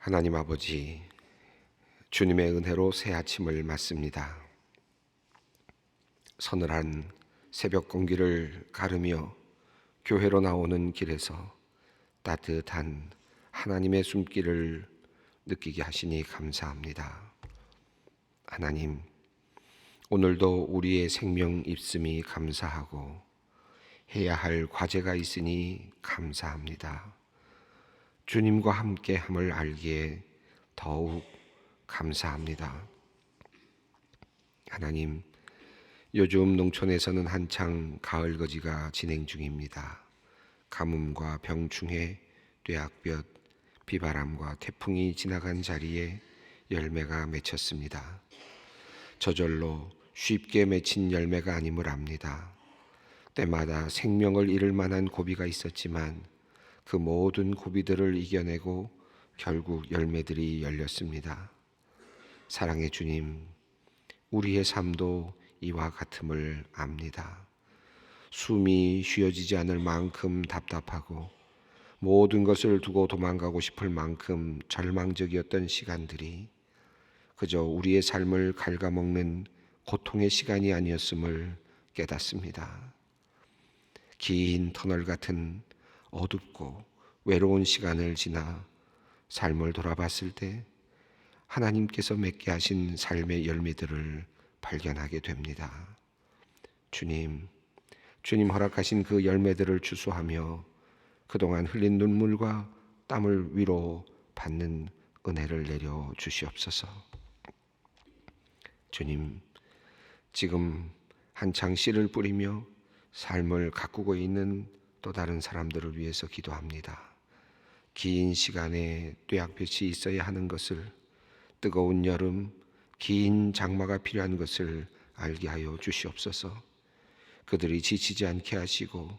하나님 아버지, 주님의 은혜로 새 아침을 맞습니다. 서늘한 새벽 공기를 가르며 교회로 나오는 길에서 따뜻한 하나님의 숨길을 느끼게 하시니 감사합니다. 하나님, 오늘도 우리의 생명 입음이 감사하고 해야 할 과제가 있으니 감사합니다. 주님과 함께함을 알기에 더욱 감사합니다. 하나님, 요즘 농촌에서는 한창 가을거지가 진행 중입니다. 가뭄과 병충해, 뙤약볕, 비바람과 태풍이 지나간 자리에 열매가 맺혔습니다. 저절로 쉽게 맺힌 열매가 아님을 압니다. 때마다 생명을 잃을 만한 고비가 있었지만 그 모든 고비들을 이겨내고 결국 열매들이 열렸습니다. 사랑의 주님, 우리의 삶도 이와 같음을 압니다. 숨이 쉬어지지 않을 만큼 답답하고 모든 것을 두고 도망가고 싶을 만큼 절망적이었던 시간들이 그저 우리의 삶을 갉아먹는 고통의 시간이 아니었음을 깨닫습니다. 긴 터널 같은 어둡고 외로운 시간을 지나 삶을 돌아봤을 때 하나님께서 맺게 하신 삶의 열매들을 발견하게 됩니다. 주님 허락하신 그 열매들을 주소하며 그동안 흘린 눈물과 땀을 위로 받는 은혜를 내려 주시옵소서. 주님, 지금 한창 씨를 뿌리며 삶을 가꾸고 있는 또 다른 사람들을 위해서 기도합니다. 긴 시간에 뙤약볕이 있어야 하는 것을, 뜨거운 여름, 긴 장마가 필요한 것을 알게 하여 주시옵소서. 그들이 지치지 않게 하시고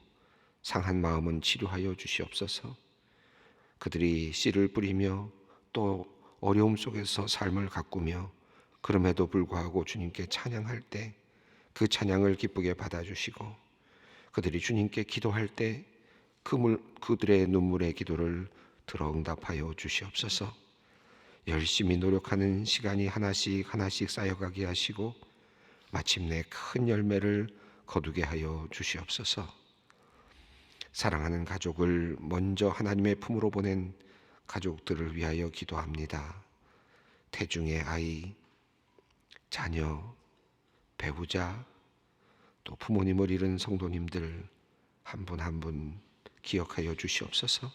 상한 마음은 치료하여 주시옵소서. 그들이 씨를 뿌리며 또 어려움 속에서 삶을 가꾸며 그럼에도 불구하고 주님께 찬양할 때 그 찬양을 기쁘게 받아주시고 그들이 주님께 기도할 때 그들의 눈물의 기도를 들어 응답하여 주시옵소서. 열심히 노력하는 시간이 하나씩 쌓여가게 하시고 마침내 큰 열매를 거두게 하여 주시옵소서. 사랑하는 가족을 먼저 하나님의 품으로 보낸 가족들을 위하여 기도합니다. 태중의 아이, 자녀, 배우자, 또 부모님을 잃은 성도님들 한 분 한 분 기억하여 주시옵소서.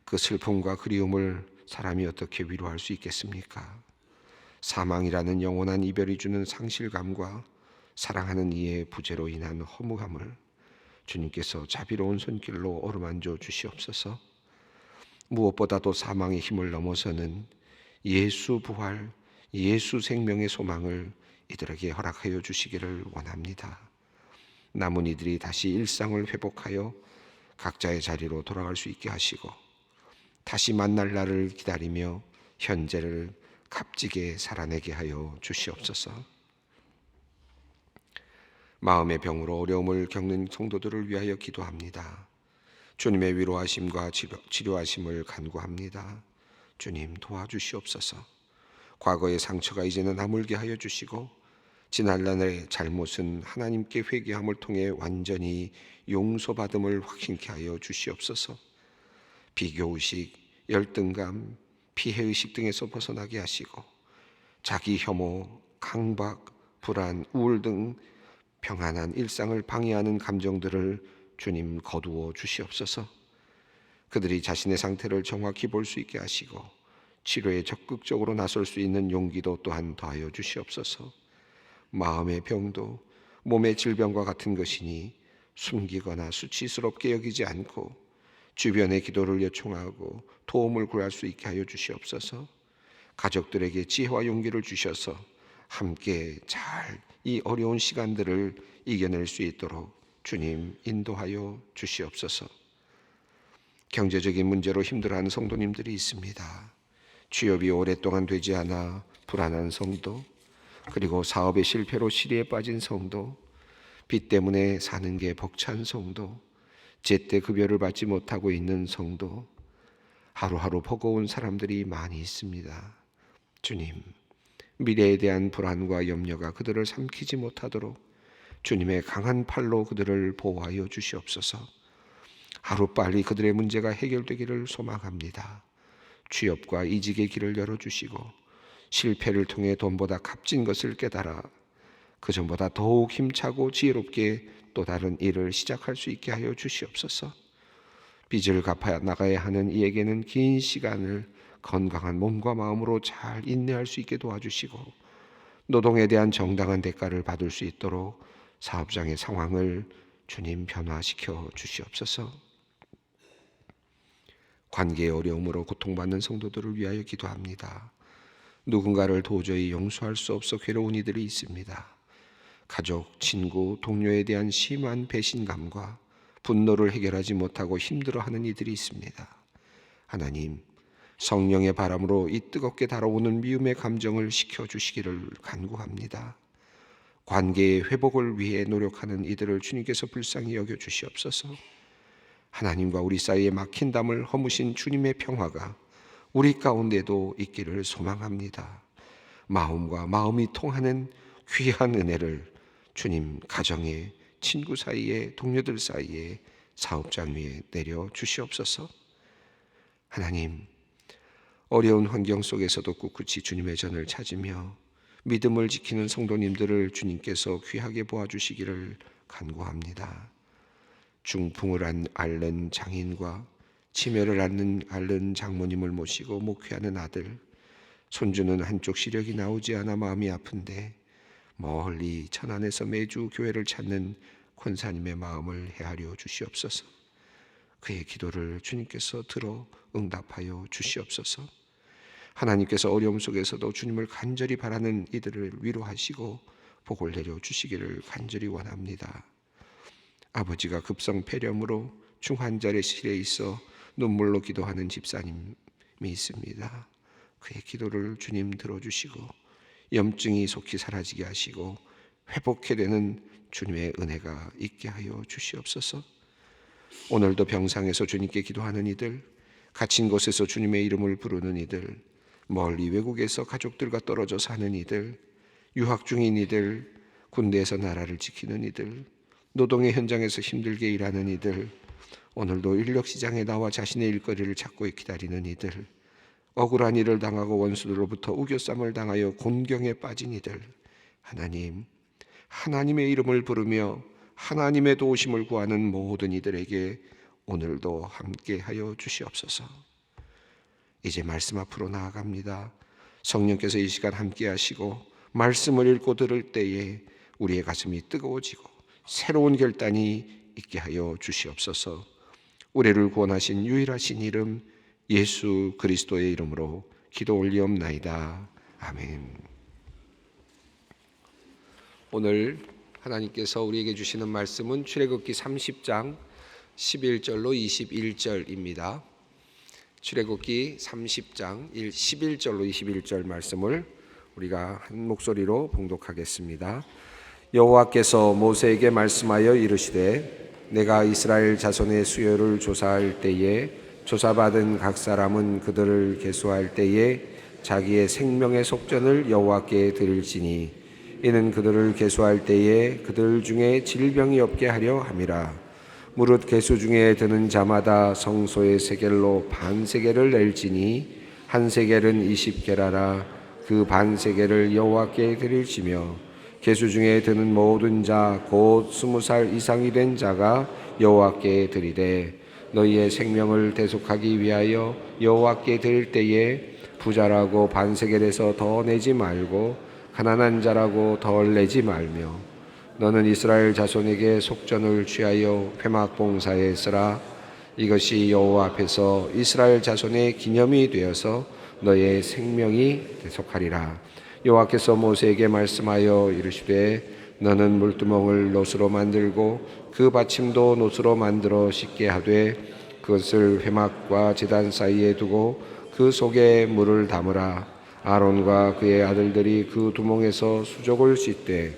그 슬픔과 그리움을 사람이 어떻게 위로할 수 있겠습니까? 사망이라는 영원한 이별이 주는 상실감과 사랑하는 이의 부재로 인한 허무함을 주님께서 자비로운 손길로 어루만져 주시옵소서. 무엇보다도 사망의 힘을 넘어서는 예수 부활, 예수 생명의 소망을 이들에게 허락하여 주시기를 원합니다. 남은 이들이 다시 일상을 회복하여 각자의 자리로 돌아갈 수 있게 하시고 다시 만날 날을 기다리며 현재를 값지게 살아내게 하여 주시옵소서. 마음의 병으로 어려움을 겪는 성도들을 위하여 기도합니다. 주님의 위로하심과 치료하심을 간구합니다. 주님 도와주시옵소서. 과거의 상처가 이제는 아물게 하여 주시고 지난날의 잘못은 하나님께 회개함을 통해 완전히 용서받음을 확신케 하여 주시옵소서. 비교의식, 열등감, 피해의식 등에서 벗어나게 하시고 자기 혐오, 강박, 불안, 우울 등 평안한 일상을 방해하는 감정들을 주님 거두어 주시옵소서. 그들이 자신의 상태를 정확히 볼 수 있게 하시고 치료에 적극적으로 나설 수 있는 용기도 또한 더하여 주시옵소서. 마음의 병도 몸의 질병과 같은 것이니 숨기거나 수치스럽게 여기지 않고 주변의 기도를 요청하고 도움을 구할 수 있게 하여 주시옵소서. 가족들에게 지혜와 용기를 주셔서 함께 잘 이 어려운 시간들을 이겨낼 수 있도록 주님 인도하여 주시옵소서. 경제적인 문제로 힘들어하는 성도님들이 있습니다. 취업이 오랫동안 되지 않아 불안한 성도, 그리고 사업의 실패로 시리에 빠진 성도, 빚 때문에 사는 게 벅찬 성도, 제때 급여를 받지 못하고 있는 성도, 하루하루 버거운 사람들이 많이 있습니다. 주님, 미래에 대한 불안과 염려가 그들을 삼키지 못하도록 주님의 강한 팔로 그들을 보호하여 주시옵소서. 하루빨리 그들의 문제가 해결되기를 소망합니다. 취업과 이직의 길을 열어주시고 실패를 통해 돈보다 값진 것을 깨달아 그 전보다 더욱 힘차고 지혜롭게 또 다른 일을 시작할 수 있게 하여 주시옵소서. 빚을 갚아 나가야 하는 이에게는 긴 시간을 건강한 몸과 마음으로 잘 인내할 수 있게 도와주시고 노동에 대한 정당한 대가를 받을 수 있도록 사업장의 상황을 주님 변화시켜 주시옵소서. 관계의 어려움으로 고통받는 성도들을 위하여 기도합니다. 누군가를 도저히 용서할 수 없어 괴로운 이들이 있습니다. 가족, 친구, 동료에 대한 심한 배신감과 분노를 해결하지 못하고 힘들어하는 이들이 있습니다. 하나님, 성령의 바람으로 이 뜨겁게 달아오는 미움의 감정을 식혀주시기를 간구합니다. 관계의 회복을 위해 노력하는 이들을 주님께서 불쌍히 여겨주시옵소서. 하나님과 우리 사이에 막힌 담을 허무신 주님의 평화가 우리 가운데도 있기를 소망합니다. 마음과 마음이 통하는 귀한 은혜를 주님 가정에, 친구 사이에, 동료들 사이에, 사업장 위에 내려 주시옵소서. 하나님, 어려운 환경 속에서도 꿋꿋이 주님의 전을 찾으며 믿음을 지키는 성도님들을 주님께서 귀하게 보아주시기를 간구합니다. 중풍을 앓는 장인과 치매를 앓는 장모님을 모시고 목회하는 아들, 손주는 한쪽 시력이 나오지 않아 마음이 아픈데 멀리 천안에서 매주 교회를 찾는 권사님의 마음을 헤아려 주시옵소서. 그의 기도를 주님께서 들어 응답하여 주시옵소서. 하나님께서 어려움 속에서도 주님을 간절히 바라는 이들을 위로하시고 복을 내려 주시기를 간절히 원합니다. 아버지가 급성 폐렴으로 중환자실에 있어 눈물로 기도하는 집사님이 있습니다. 그의 기도를 주님 들어주시고 염증이 속히 사라지게 하시고 회복해 되는 주님의 은혜가 있게 하여 주시옵소서. 오늘도 병상에서 주님께 기도하는 이들, 갇힌 곳에서 주님의 이름을 부르는 이들, 멀리 외국에서 가족들과 떨어져 사는 이들, 유학 중인 이들, 군대에서 나라를 지키는 이들, 노동의 현장에서 힘들게 일하는 이들, 오늘도 인력시장에 나와 자신의 일거리를 찾고 기다리는 이들, 억울한 일을 당하고 원수들로부터 우겨쌈을 당하여 곤경에 빠진 이들, 하나님, 하나님의 이름을 부르며 하나님의 도우심을 구하는 모든 이들에게 오늘도 함께하여 주시옵소서. 이제 말씀 앞으로 나아갑니다. 성령께서 이 시간 함께하시고 말씀을 읽고 들을 때에 우리의 가슴이 뜨거워지고 새로운 결단이 있게 하여 주시옵소서. 우리를 구원하신 유일하신 이름 예수 그리스도의 이름으로 기도 올리옵나이다. 아멘. 오늘 하나님께서 우리에게 주시는 말씀은 출애굽기 30장 11절로 21절입니다. 출애굽기 30장 11절로 21절 말씀을 우리가 한 목소리로 봉독하겠습니다. 여호와께서 모세에게 말씀하여 이르시되 내가 이스라엘 자손의 수요를 조사할 때에 조사받은 각 사람은 그들을 계수할 때에 자기의 생명의 속전을 여호와께 드릴지니 이는 그들을 계수할 때에 그들 중에 질병이 없게 하려 함이라. 무릇 계수 중에 드는 자마다 성소의 세겔로 반 세겔을 낼지니 한 세겔은 20게라라. 그 반 세겔을 여호와께 드릴지며 계수 중에 드는 모든 자 곧 20살 이상이 된 자가 여호와께 드리되 너희의 생명을 대속하기 위하여 여호와께 드릴 때에 부자라고 반 세겔에서 더 내지 말고 가난한 자라고 덜 내지 말며 너는 이스라엘 자손에게 속전을 취하여 회막 봉사에 쓰라. 이것이 여호와 앞에서 이스라엘 자손의 기념이 되어서 너의 생명이 대속하리라. 여호와께서 모세에게 말씀하여 이르시되 너는 물두멍을 놋으로 만들고 그 받침도 놋으로 만들어 씻게 하되 그것을 회막과 제단 사이에 두고 그 속에 물을 담으라. 아론과 그의 아들들이 그 두멍에서 수족을 씻되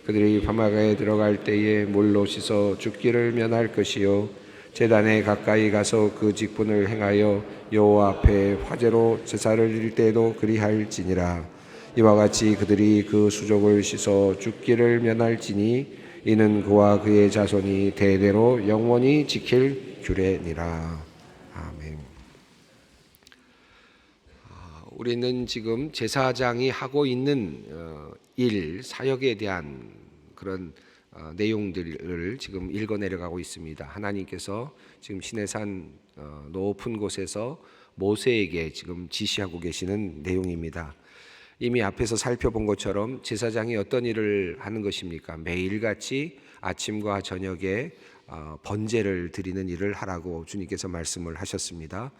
그들이 회막에 들어갈 때에 물로 씻어 죽기를 면할 것이요 제단에 가까이 가서 그 직분을 행하여 여호와 앞에 화제로 제사를 드릴 때에도 그리할지니라. 이와 같이 그들이 그 수족을 씻어 죽기를 면할지니 이는 그와 그의 자손이 대대로 영원히 지킬 규례니라. 아멘. 우리는 지금 제사장이 하고 있는 사역에 대한 그런 내용들을 지금 읽어 내려가고 있습니다. 하나님께서 지금 시내산 높은 곳에서 모세에게 지금 지시하고 계시는 내용입니다. 이미 앞에서 살펴본 것처럼 제사장이 어떤 일을 하는 것입니까? 매일같이 아침과 저녁에 번제를 드리는 일을 하라고 주님께서 말씀을 하셨습니다.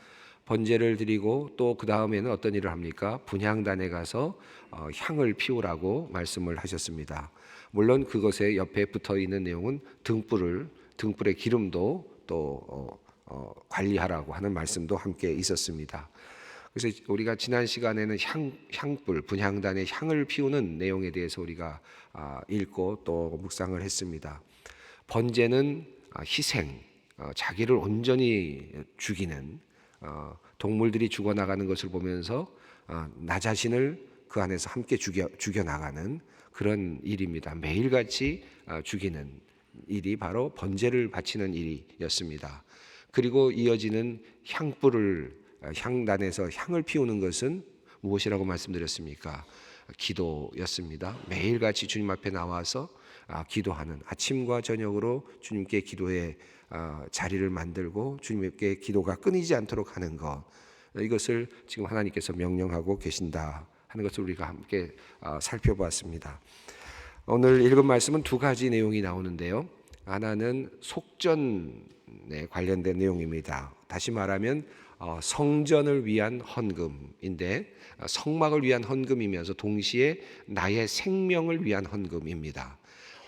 번제를 드리고 또 그 다음에는 어떤 일을 합니까? 분향단에 가서 향을 피우라고 말씀을 하셨습니다. 물론 그것에 옆에 붙어 있는 내용은 등불의 기름도 또 관리하라고 하는 말씀도 함께 있었습니다. 그래서 우리가 지난 시간에는 향불, 분향단의 향을 피우는 내용에 대해서 우리가 읽고 또 묵상을 했습니다. 번제는 희생, 자기를 온전히 죽이는 동물들이 죽어나가는 것을 보면서 나 자신을 그 안에서 함께 죽여나가는 그런 일입니다. 매일같이 죽이는 일이 바로 번제를 바치는 일이었습니다. 그리고 이어지는 향단에서 향을 피우는 것은 무엇이라고 말씀드렸습니까? 기도였습니다. 매일같이 주님 앞에 나와서 기도하는, 아침과 저녁으로 주님께 기도의 자리를 만들고 주님께 기도가 끊이지 않도록 하는 것, 이것을 지금 하나님께서 명령하고 계신다 하는 것을 우리가 함께 살펴보았습니다. 오늘 읽은 말씀은 두 가지 내용이 나오는데요. 하나는 속전에 관련된 내용입니다. 다시 말하면 성전을 위한 헌금인데, 성막을 위한 헌금이면서 동시에 나의 생명을 위한 헌금입니다.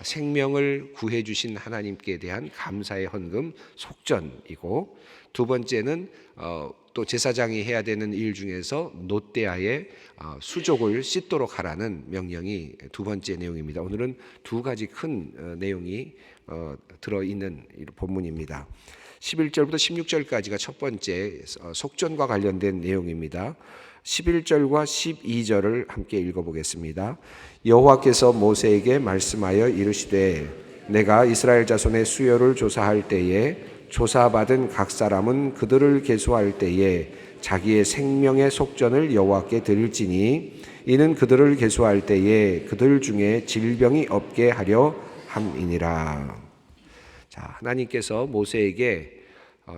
생명을 구해 주신 하나님께 대한 감사의 헌금, 속전이고, 두 번째는 또 제사장이 해야 되는 일 중에서 노떼아의 수족을 씻도록 하라는 명령이 두 번째 내용입니다. 오늘은 두 가지 큰 내용이 들어있는 본문입니다. 11절부터 16절까지가 첫 번째 속전과 관련된 내용입니다. 11절과 12절을 함께 읽어보겠습니다. 여호와께서 모세에게 말씀하여 이르시되 내가 이스라엘 자손의 수요를 조사할 때에 조사받은 각 사람은 그들을 계수할 때에 자기의 생명의 속전을 여호와께 드릴지니 이는 그들을 계수할 때에 그들 중에 질병이 없게 하려 함이니라. 자, 하나님께서 모세에게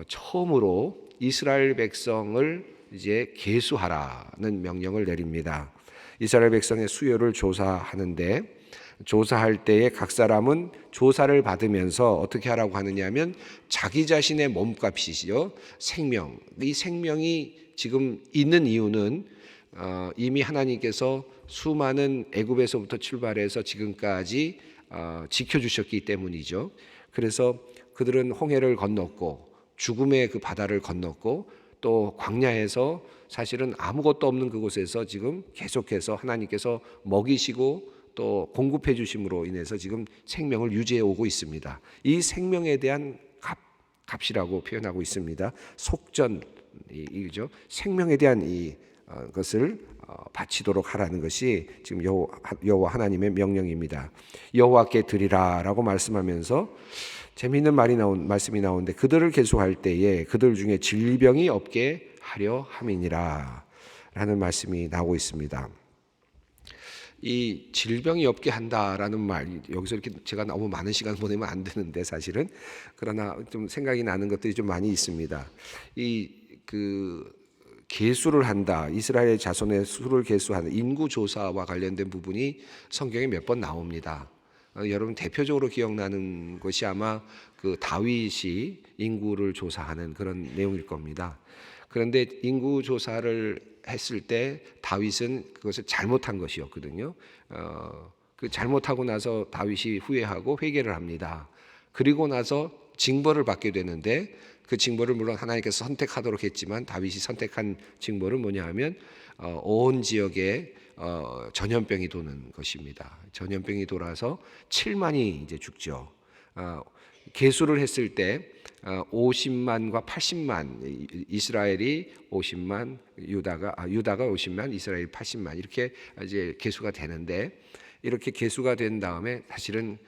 처음으로 이스라엘 백성을 이제 계수하라는 명령을 내립니다. 이스라엘 백성의 수요를 조사하는데, 조사할 때에 각 사람은 조사를 받으면서 어떻게 하라고 하느냐면 자기 자신의 몸값이시죠. 생명. 이 생명이 지금 있는 이유는 이미 하나님께서 수많은 애굽에서부터 출발해서 지금까지 지켜주셨기 때문이죠. 그래서 그들은 홍해를 건넜고 죽음의 그 바다를 건넜고 또 광야에서 사실은 아무것도 없는 그곳에서 지금 계속해서 하나님께서 먹이시고 또 공급해 주심으로 인해서 지금 생명을 유지해 오고 있습니다. 이 생명에 대한 값이라고 표현하고 있습니다. 속전이죠. 생명에 대한 것을 바치도록 하라는 것이 지금 여호와 하나님의 명령입니다. 여호와께 드리라라고 말씀하면서 재미있는 말씀이 나오는데, 그들을 계수할 때에 그들 중에 질병이 없게 하려 함이니라 라는 말씀이 나오고 있습니다. 이 질병이 없게 한다라는 말, 여기서 이렇게 제가 너무 많은 시간 보내면 안 되는데 사실은, 그러나 좀 생각이 나는 것들이 좀 많이 있습니다. 계수를 한다, 이스라엘 자손의 수를 계수하는 인구 조사와 관련된 부분이 성경에 몇 번 나옵니다. 여러분 대표적으로 기억나는 것이 아마 그 다윗이 인구를 조사하는 그런 내용일 겁니다. 그런데 인구 조사를 했을 때 다윗은 그것을 잘못한 것이었거든요. 그 잘못하고 나서 다윗이 후회하고 회개를 합니다. 그리고 나서 징벌을 받게 되는데, 그 징벌을 물론 하나님께서 선택하도록 했지만 다윗이 선택한 징벌은 뭐냐 하면 온 지역에 전염병이 도는 것입니다. 전염병이 돌아서 7만이 이제 죽죠. 계수를 했을 때 50만과 80만, 이스라엘이 50만, 유다가 50만, 이스라엘이 80만 이렇게 이제 계수가 되는데, 이렇게 계수가 된 다음에 사실은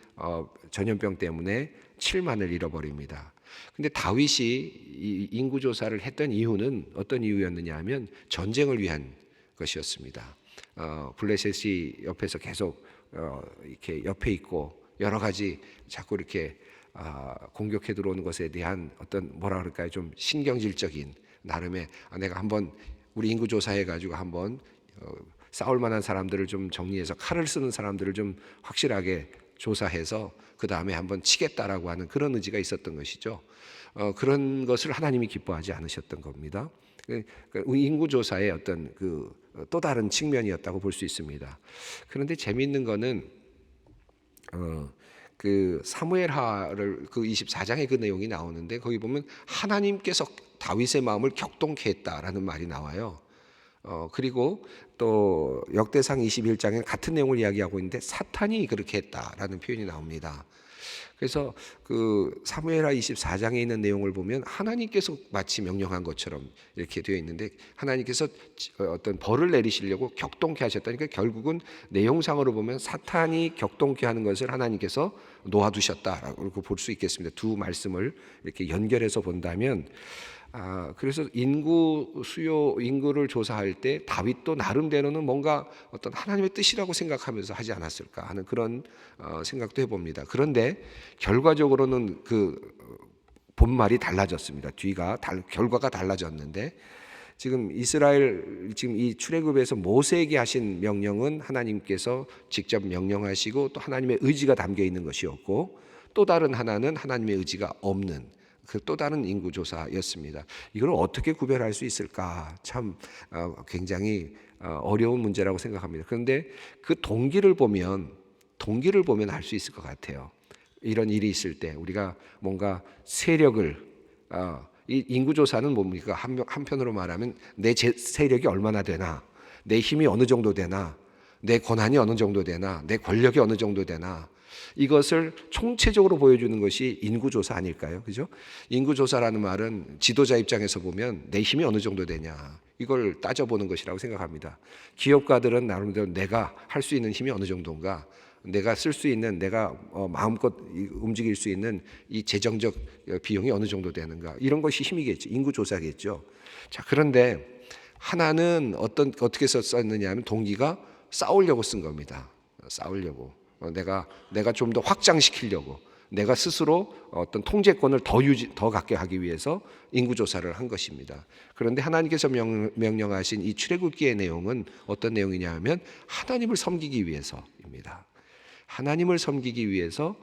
전염병 때문에 7만을 잃어버립니다. 근데 다윗이 이 인구 조사를 했던 이유는 어떤 이유였느냐 하면 전쟁을 위한 것이었습니다. 블레셋이 옆에서 계속 이렇게 옆에 있고 여러 가지 자꾸 이렇게 공격해 들어오는 것에 대한 어떤 뭐라 그럴까요? 좀 신경질적인 나름의 내가 한번 우리 인구 조사해 가지고 한번 싸울 만한 사람들을 좀 정리해서 칼을 쓰는 사람들을 좀 확실하게 조사해서 그 다음에 한번 치겠다라고 하는 그런 의지가 있었던 것이죠. 그런 것을 하나님이 기뻐하지 않으셨던 겁니다. 인구 조사의 어떤 그 또 다른 측면이었다고 볼 수 있습니다. 그런데 재미있는 거는 그 사무엘하를 그 24장에 그 내용이 나오는데, 거기 보면 하나님께서 다윗의 마음을 격동케 했다라는 말이 나와요. 그리고 또 역대상 21장에 같은 내용을 이야기하고 있는데 사탄이 그렇게 했다라는 표현이 나옵니다. 그래서 그 사무엘하 24장에 있는 내용을 보면 하나님께서 마치 명령한 것처럼 이렇게 되어 있는데, 하나님께서 어떤 벌을 내리시려고 격동케 하셨다니까 결국은 내용상으로 보면 사탄이 격동케 하는 것을 하나님께서 놓아두셨다라고 볼 수 있겠습니다. 두 말씀을 이렇게 연결해서 본다면, 그래서 인구를 조사할 때 다윗도 나름대로는 뭔가 어떤 하나님의 뜻이라고 생각하면서 하지 않았을까 하는 그런 생각도 해봅니다. 그런데 결과적으로는 그 본말이 달라졌습니다. 결과가 달라졌는데, 지금 이 출애굽에서 모세에게 하신 명령은 하나님께서 직접 명령하시고 또 하나님의 의지가 담겨 있는 것이었고, 또 다른 하나는 하나님의 의지가 없는 그 또 다른 인구조사였습니다. 이걸 어떻게 구별할 수 있을까? 참 굉장히 어려운 문제라고 생각합니다. 그런데 그 동기를 보면 알 수 있을 것 같아요. 이런 일이 있을 때 우리가 뭔가 세력을 이 인구조사는 뭡니까? 한편으로 말하면 내 세력이 얼마나 되나, 내 힘이 어느 정도 되나, 내 권한이 어느 정도 되나, 내 권력이 어느 정도 되나, 이것을 총체적으로 보여주는 것이 인구조사 아닐까요? 그죠? 인구조사라는 말은 지도자 입장에서 보면 내 힘이 어느 정도 되냐, 이걸 따져보는 것이라고 생각합니다. 기업가들은 나름대로 내가 할 수 있는 힘이 어느 정도인가, 내가 쓸 수 있는, 내가 마음껏 움직일 수 있는 이 재정적 비용이 어느 정도 되는가, 이런 것이 힘이겠죠. 인구조사겠죠. 자, 그런데 하나는 어떻게 썼느냐 하면 동기가 싸우려고 쓴 겁니다. 싸우려고. 내가 좀 더 확장시키려고, 내가 스스로 어떤 통제권을 더 갖게 하기 위해서 인구조사를 한 것입니다. 그런데 하나님께서 명령하신 이 출애굽기의 내용은 어떤 내용이냐 하면 하나님을 섬기기 위해서입니다. 하나님을 섬기기 위해서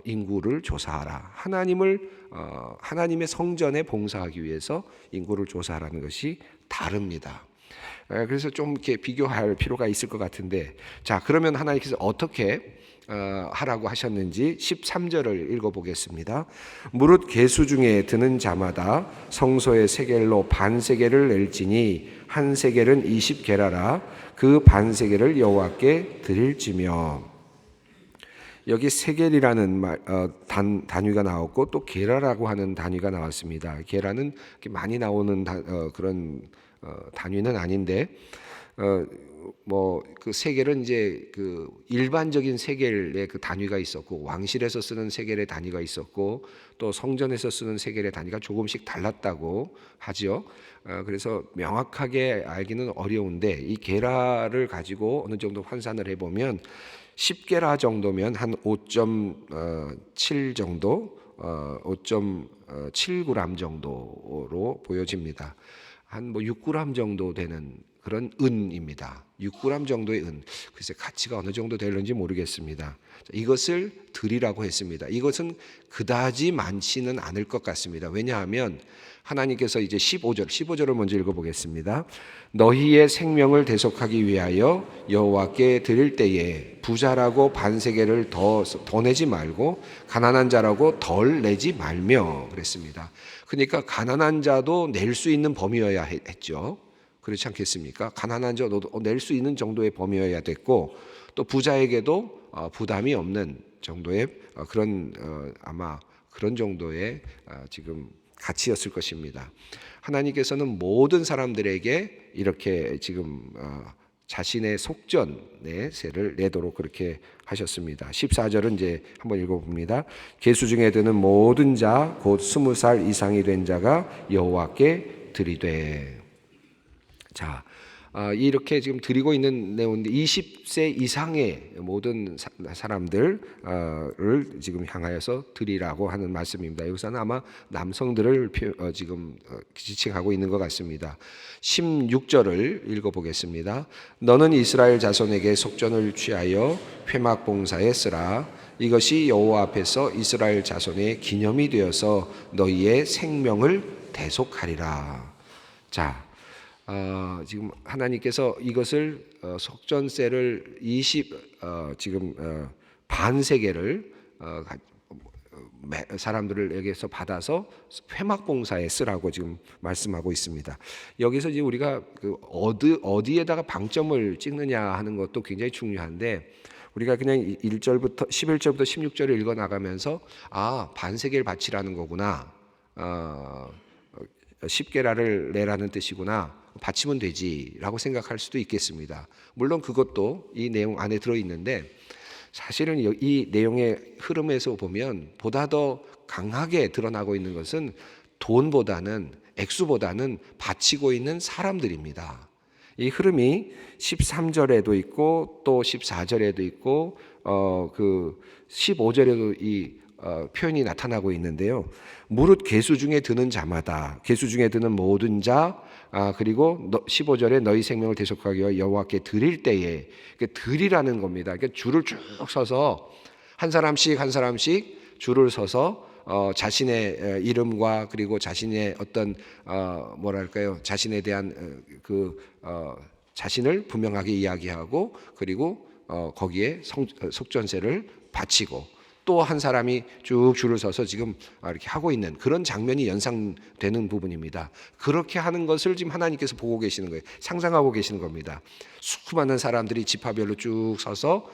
인구를 조사하라. 하나님의 성전에 봉사하기 위해서 인구를 조사하라는 것이 다릅니다. 그래서 좀 이렇게 비교할 필요가 있을 것 같은데, 자, 그러면 하나님께서 어떻게 하라고 하셨는지 13절을 읽어보겠습니다. 무릇 계수 중에 드는 자마다 성소의 세겔로 반세겔을 낼지니 한 세겔은 20게라라. 그 반세겔을 여호와께 드릴지며. 여기 세겔이라는 단위가 나왔고 또 게라라고 하는 단위가 나왔습니다. 게라는 많이 나오는 그런 단위는 아닌데, 그 세겔은 이제 그 일반적인 세겔의 그 단위가 있었고, 왕실에서 쓰는 세겔의 단위가 있었고, 또 성전에서 쓰는 세겔의 단위가 조금씩 달랐다고 하죠. 그래서 명확하게 알기는 어려운데, 이 게라를 가지고 어느 정도 환산을 해보면 10게라 정도면 한 5.7 정도, 5.7g 정도로 보여집니다. 한 6g 정도 되는 그런 은입니다. 6g 정도의 은. 글쎄 가치가 어느 정도 되는지 모르겠습니다. 이것을 드리라고 했습니다. 이것은 그다지 많지는 않을 것 같습니다. 왜냐하면 하나님께서 이제 15절을 먼저 읽어보겠습니다. 너희의 생명을 대속하기 위하여 여호와께 드릴 때에 부자라고 반세겔을 더 내지 말고 가난한 자라고 덜 내지 말며 그랬습니다. 그러니까 가난한 자도 낼 수 있는 범위여야 했죠. 그렇지 않겠습니까? 가난한 자도 낼 수 있는 정도의 범위여야 됐고, 또 부자에게도 부담이 없는 정도의 그런 아마 그런 정도의 지금 가치였을 것입니다. 하나님께서는 모든 사람들에게 이렇게 지금 자신의 속전의 세를 내도록 그렇게 하셨습니다. 14절은 이제 한번 읽어봅니다. 계수 중에 드는 모든 자 곧 20살 이상이 된 자가 여호와께 드리되. 자, 이렇게 지금 드리고 있는 내용인데 20세 이상의 모든 사람들을 지금 향하여서 드리라고 하는 말씀입니다. 여기서는 아마 남성들을 지금 지칭하고 있는 것 같습니다. 16절을 읽어보겠습니다. 너는 이스라엘 자손에게 속전을 취하여 회막 봉사에 쓰라. 이것이 여호와 앞에서 이스라엘 자손의 기념이 되어서 너희의 생명을 대속하리라. 자, 지금 하나님께서 이것을 속전세를 지금 반세계를 사람들에게서 받아서 회막봉사에 쓰라고 지금 말씀하고 있습니다. 여기서 이제 우리가 어디에다가 방점을 찍느냐 하는 것도 굉장히 중요한데, 우리가 그냥 1절부터 11절부터 16절을 읽어 나가면서 반세계를 바치라는 거구나, 10계라를 내라는 뜻이구나, 바치면 되지라고 생각할 수도 있겠습니다. 물론 그것도 이 내용 안에 들어있는데, 사실은 이 내용의 흐름에서 보면 보다 더 강하게 드러나고 있는 것은 돈보다는, 액수보다는 바치고 있는 사람들입니다. 이 흐름이 13절에도 있고 또 14절에도 있고 그 15절에도 이 표현이 나타나고 있는데요. 무릇 계수 중에 드는 자마다, 계수 중에 드는 모든 자, 그리고 15절에 너희 생명을 대속하기 위하여 여호와께 드릴 때에, 드리라는 겁니다. 그러니까 줄을 쭉 서서 한 사람씩 한 사람씩 줄을 서서 자신의 이름과 그리고 자신의 어떤 자신에 대한 자신을 분명하게 이야기하고, 그리고 거기에 속전세를 바치고, 또 한 사람이 쭉 줄을 서서 지금 이렇게 하고 있는 그런 장면이 연상되는 부분입니다. 그렇게 하는 것을 지금 하나님께서 보고 계시는 거예요. 상상하고 계시는 겁니다. 수많은 사람들이 지파별로 쭉 서서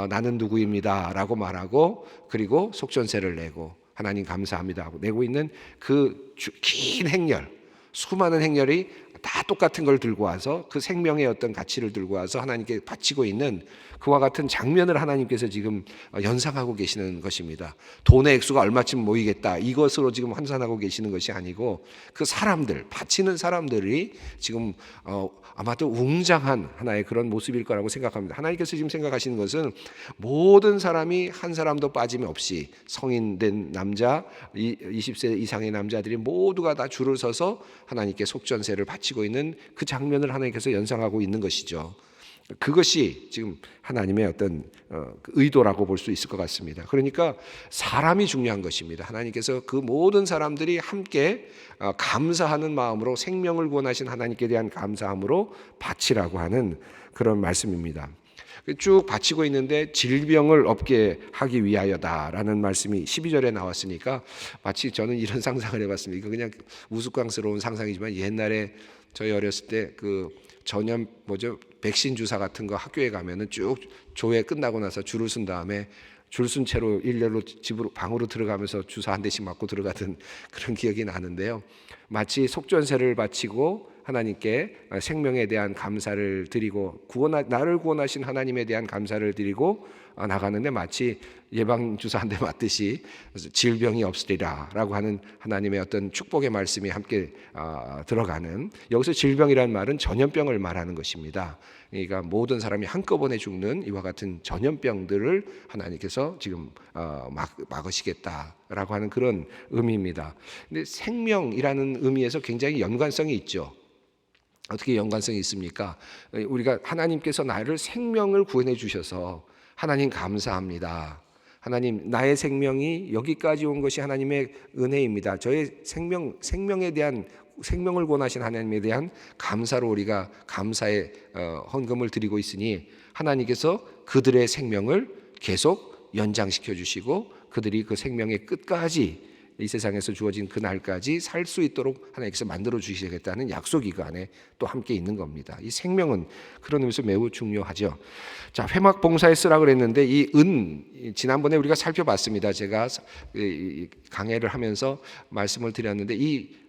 나는 누구입니다 라고 말하고, 그리고 속전세를 내고 하나님 감사합니다 하고 내고 있는 그 긴 행렬, 수많은 행렬이 다 똑같은 걸 들고 와서 그 생명의 어떤 가치를 들고 와서 하나님께 바치고 있는 그와 같은 장면을 하나님께서 지금 연상하고 계시는 것입니다. 돈의 액수가 얼마쯤 모이겠다, 이것으로 지금 환산하고 계시는 것이 아니고, 그 사람들, 바치는 사람들이 지금 아마도 웅장한 하나의 그런 모습일 거라고 생각합니다. 하나님께서 지금 생각하시는 것은 모든 사람이 한 사람도 빠짐없이 성인된 남자, 20세 이상의 남자들이 모두가 다 줄을 서서 하나님께 속전세를 바치고 있는 그 장면을 하나님께서 연상하고 있는 것이죠. 그것이 지금 하나님의 어떤 의도라고 볼 수 있을 것 같습니다. 그러니까 사람이 중요한 것입니다. 하나님께서 그 모든 사람들이 함께 감사하는 마음으로, 생명을 구원하신 하나님께 대한 감사함으로 바치라고 하는 그런 말씀입니다. 쭉 바치고 있는데 질병을 없게 하기 위하여다라는 말씀이 12절에 나왔으니까, 마치 저는 이런 상상을 해봤습니다. 이거 그냥 우스꽝스러운 상상이지만, 옛날에 저희 어렸을 때 전염 백신 주사 같은 거 학교에 가면은 쭉 조회 끝나고 나서 줄을 쓴 다음에 줄 쓴 채로 일렬로 방으로 들어가면서 주사 한 대씩 맞고 들어가던 그런 기억이 나는데요. 마치 속전세를 바치고 하나님께 생명에 대한 감사를 드리고, 나를 구원하신 하나님에 대한 감사를 드리고 나가는데, 마치 예방주사 한 대 맞듯이 질병이 없으리라 라고 하는 하나님의 어떤 축복의 말씀이 함께 들어가는, 여기서 질병이라는 말은 전염병을 말하는 것입니다. 그러니까 모든 사람이 한꺼번에 죽는 이와 같은 전염병들을 하나님께서 지금 막으시겠다라고 하는 그런 의미입니다. 근데 생명이라는 의미에서 굉장히 연관성이 있죠. 어떻게 연관성이 있습니까? 우리가 하나님께서 나를 생명을 구원해 주셔서 하나님 감사합니다. 하나님, 나의 생명이 여기까지 온 것이 하나님의 은혜입니다. 저의 생명에 대한, 생명을 구원하신 하나님에 대한 감사로 우리가 감사의 헌금을 드리고 있으니, 하나님께서 그들의 생명을 계속 연장시켜 주시고 그들이 그 생명의 끝까지 이 세상에서 주어진 그 날까지 살 수 있도록 하나님께서 만들어 주시겠다는 약속이 그 안에 또 함께 있는 겁니다. 이 생명은 그런 의미에서 매우 중요하죠. 자, 회막 봉사에 쓰라 그랬는데 이 지난번에 우리가 살펴봤습니다. 제가 강해를 하면서 말씀을 드렸는데 이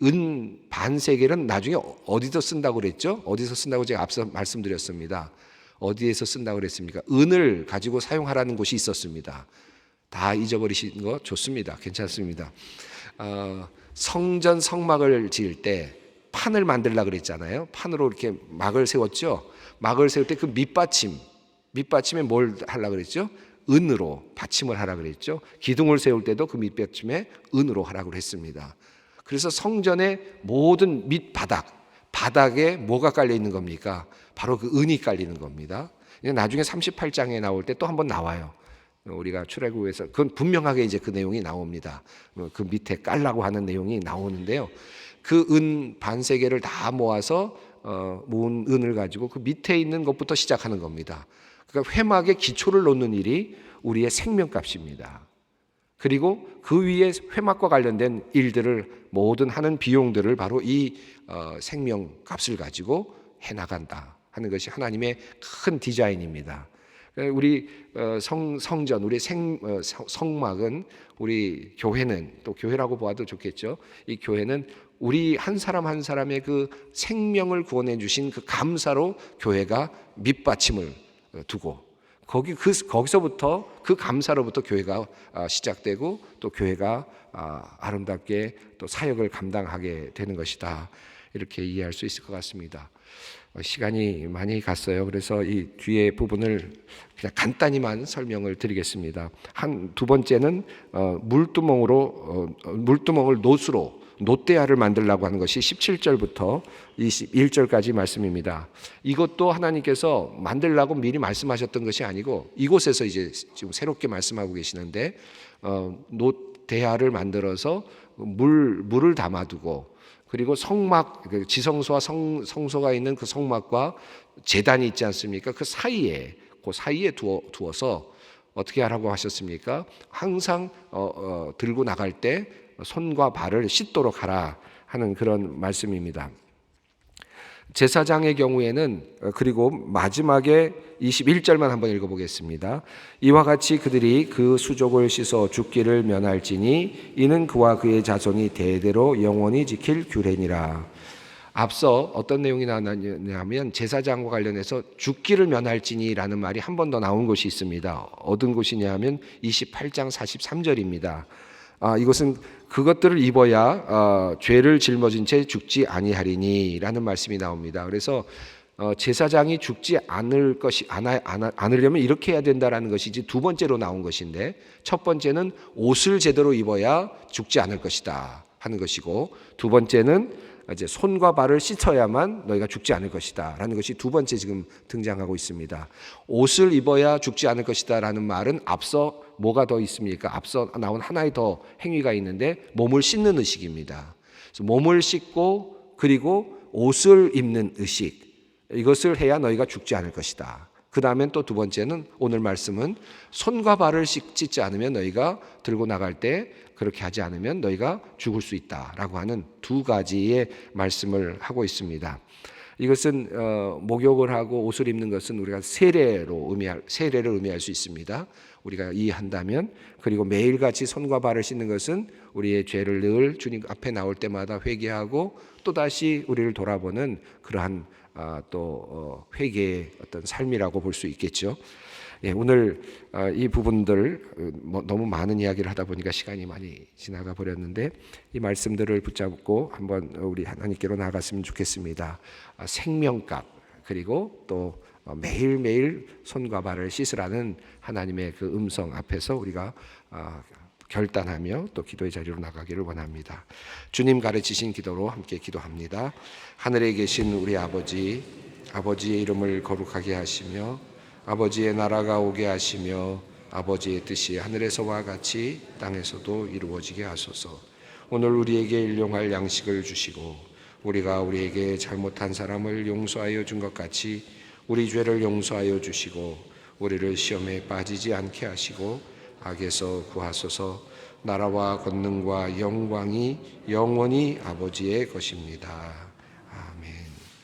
은 반세겔은 나중에 어디서 쓴다고 그랬죠? 어디서 쓴다고 제가 앞서 말씀드렸습니다. 어디에서 쓴다고 그랬습니까? 은을 가지고 사용하라는 곳이 있었습니다. 다 잊어버리신 거 좋습니다. 괜찮습니다. 성전 성막을 지을 때 판을 만들려고 그랬잖아요. 판으로 이렇게 막을 세웠죠. 막을 세울 때 그 밑받침에 뭘 하려고 그랬죠? 은으로 받침을 하라고 그랬죠. 기둥을 세울 때도 그 밑받침에 은으로 하라고 했습니다. 그래서 성전의 모든 바닥에 뭐가 깔려 있는 겁니까? 바로 그 은이 깔리는 겁니다. 나중에 38장에 나올 때 또 한번 나와요. 우리가 출애굽에서 그건 분명하게 이제 그 내용이 나옵니다. 그 밑에 깔라고 하는 내용이 나오는데요. 그 은 반세겔을 다 모아서 모은 은을 가지고 그 밑에 있는 것부터 시작하는 겁니다. 그러니까 회막의 기초를 놓는 일이 우리의 생명값입니다. 그리고 그 위에 회막과 관련된 일들을 모든 하는 비용들을 바로 이 생명값을 가지고 해나간다 하는 것이 하나님의 큰 디자인입니다. 우리 성전, 우리 성막은, 우리 교회는, 또 교회라고 보아도 좋겠죠. 이 교회는 우리 한 사람 한 사람의 그 생명을 구원해 주신 그 감사로 교회가 밑받침을 두고 거기서부터 그 감사로부터 교회가 시작되고 또 교회가 아름답게 또 사역을 감당하게 되는 것이다. 이렇게 이해할 수 있을 것 같습니다. 시간이 많이 갔어요. 그래서 이 뒤에 부분을 그냥 간단히만 설명을 드리겠습니다. 두 번째는 물두멍을 놋대야를 만들라고 하는 것이 17절부터 21절까지 말씀입니다. 이것도 하나님께서 만들라고 미리 말씀하셨던 것이 아니고 이곳에서 이제 지금 새롭게 말씀하고 계시는데 놋대야를 만들어서 물을 담아두고 그리고 성막, 지성소와 성소가 있는 그 성막과 제단이 있지 않습니까? 그 사이에 두어서 어떻게 하라고 하셨습니까? 항상 들고 나갈 때 손과 발을 씻도록 하라 하는 그런 말씀입니다. 제사장의 경우에는 그리고 마지막에 21절만 한번 읽어보겠습니다. 이와 같이 그들이 그 수족을 씻어 죽기를 면할지니 이는 그와 그의 자손이 대대로 영원히 지킬 규례니라. 앞서 어떤 내용이 나왔냐면 제사장과 관련해서 죽기를 면할지니라는 말이 한 번 더 나온 것이 있습니다. 어떤 곳이냐면 28장 43절입니다. 이것은 그것들을 입어야 죄를 짊어진 채 죽지 아니하리니라는 말씀이 나옵니다. 그래서 제사장이 죽지 않으려면 이렇게 해야 된다라는 것이 이제 두 번째로 나온 것인데, 첫 번째는 옷을 제대로 입어야 죽지 않을 것이다 하는 것이고, 두 번째는 이제 손과 발을 씻어야만 너희가 죽지 않을 것이다 라는 것이 두 번째 지금 등장하고 있습니다. 옷을 입어야 죽지 않을 것이다 라는 말은 앞서 뭐가 더 있습니까? 앞서 나온 하나의 더 행위가 있는데 몸을 씻는 의식입니다. 그래서 몸을 씻고 그리고 옷을 입는 의식, 이것을 해야 너희가 죽지 않을 것이다. 그 다음엔 또 두 번째는 오늘 말씀은 손과 발을 씻지 않으면 너희가 들고 나갈 때 그렇게 하지 않으면 너희가 죽을 수 있다라고 하는 두 가지의 말씀을 하고 있습니다. 이것은 목욕을 하고 옷을 입는 것은 우리가 세례를 의미할 수 있습니다. 우리가 이해한다면, 그리고 매일같이 손과 발을 씻는 것은 우리의 죄를 늘 주님 앞에 나올 때마다 회개하고 또다시 우리를 돌아보는 그러한 또 회개의 어떤 삶이라고 볼 수 있겠죠. 예, 오늘 이 부분들 너무 많은 이야기를 하다 보니까 시간이 많이 지나가 버렸는데 이 말씀들을 붙잡고 한번 우리 하나님께로 나아갔으면 좋겠습니다. 생명값, 그리고 또 매일매일 손과 발을 씻으라는 하나님의 그 음성 앞에서 우리가 결단하며 또 기도의 자리로 나가기를 원합니다. 주님 가르치신 기도로 함께 기도합니다. 하늘에 계신 우리 아버지, 아버지의 이름을 거룩하게 하시며 아버지의 나라가 오게 하시며 아버지의 뜻이 하늘에서와 같이 땅에서도 이루어지게 하소서. 오늘 우리에게 일용할 양식을 주시고 우리가 우리에게 잘못한 사람을 용서하여 준 것 같이 우리 죄를 용서하여 주시고 우리를 시험에 빠지지 않게 하시고 악에서 구하소서. 나라와 권능과 영광이 영원히 아버지의 것입니다.